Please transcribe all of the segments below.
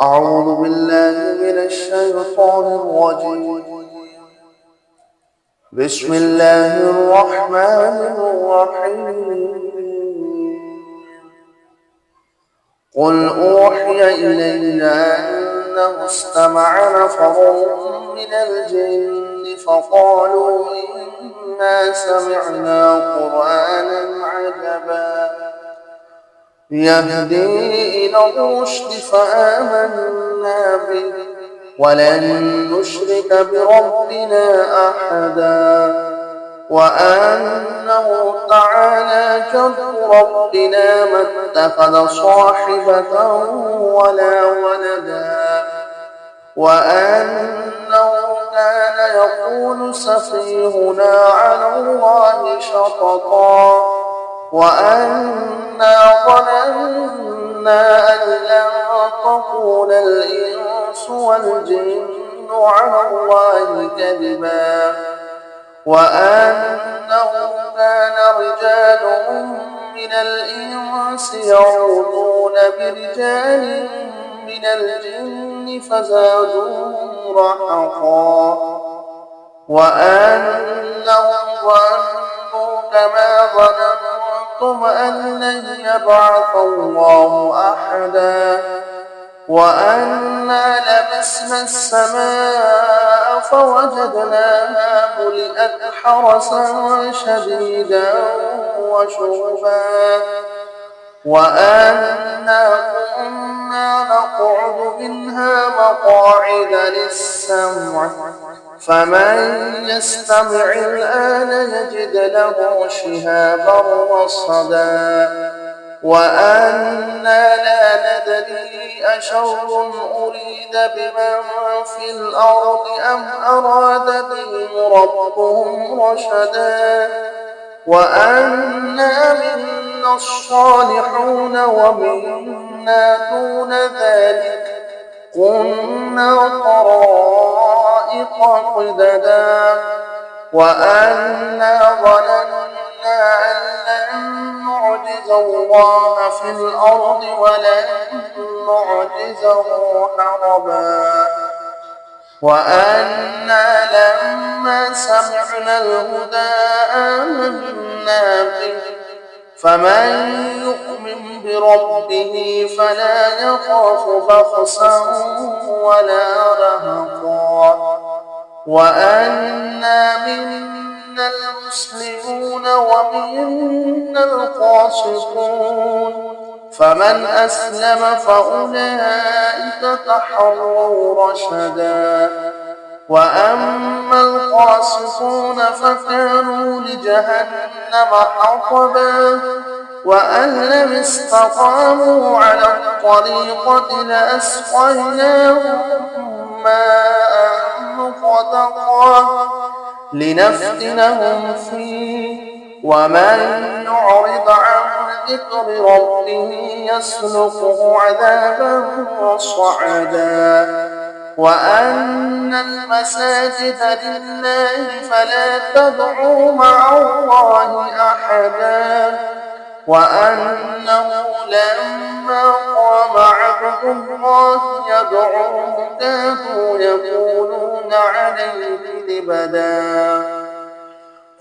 أعوذ بالله من الشيطان الرجيم. بسم الله الرحمن الرحيم. قل أوحي إلي أنه استمع نفر من الجن فقالوا إنا سمعنا قرآنا عجبا يهدي إلى الرشد فآمنا به ولن نشرك بربنا أحدا وأنه تعالى جد ربنا ما اتخذ صاحبة ولا ولدا وأنه كان يقول سفيهنا على الله شططا وأنا ظننا أن لن تقول الإنس والجن على الله كذبا وأنه كان رجال من الإنس يعوذون برجال من الجن فزادوهم رهقا وأنهم ظنوا كما ظننتم أن لن يبعث الله أحدا وأنا لمسنا السماء فوجدناها ملئت حرسا شديدا وشربا وأنا كنا نقعد منها مقاعد للسمع فمن يستمع الآن يجد له شهابا رصدا وأنا لا ندري أشر أريد بمن في الأرض أم أراد بهم ربهم رشدا وأنا منا الصالحون ومنا دون ذلك كنا طرائق قددا وأنا ظننا أن لن نعجز الله في الأرض ولن نعجزه هربا وأنا لما سمعنا الهدى آمنا به فمن يؤمن بربه فلا يخاف بخسا ولا رهقا وأنا منا المسلمون ومنا القاسطون فمن أسلم فأولئك تحروا رشدا وأما القاسطون فكانوا لجهنم حطبا وأن لم استقاموا على الطريقة لأسقيناهم ماء غدقا لنفتنهم فيه ومن يعرض عن ذكر ربه يسلكه عذابا صعدا وأن المساجد لله فلا تدعوا مع الله أحدا وأنه لما قام عبد الله يدعوه كادوا يكونون عليه لبدا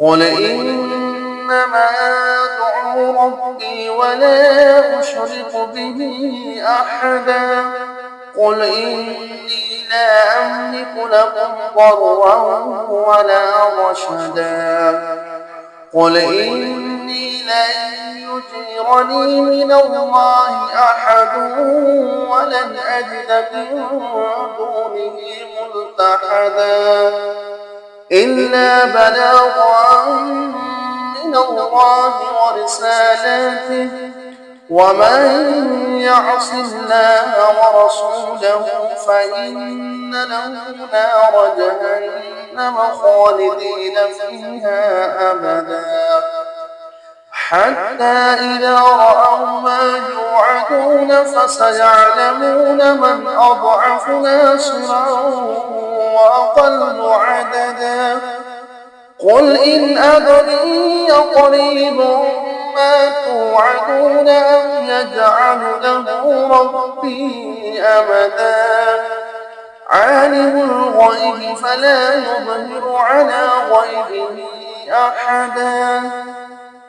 قل إنما أدعو ربي ولا أشرك به أحدا قل إني لا أملك لكم ضرا ولا رشدا قل إني لن يجيرني من الله أحد ولن أجد من دونه ملتحدا إلا بلاغا من الله ورسالاته ومن يعص الله ورسوله فإن له نار جهنم خالدين فيها أبدا حتى إذا رأوا ما يوعدون فسيعلمون من أضعف ناصرا وأقل عددا قل إن أدري قريب ما توعدون أم يجعل له ربي أمدا عالم الغيب فلا يظهر على غيبه أحدا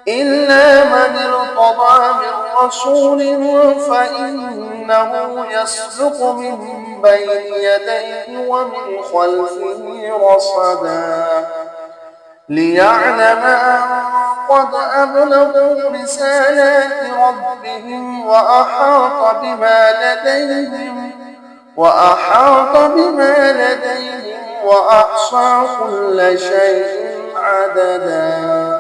إلا من ارتضى من رسول فإنه يسلك من بين يديه ومن خلفه رصدا ليعلم أن قد أبلغوا رسالات ربهم وأحاط بما لديهم وأحصى كل شيء عددا.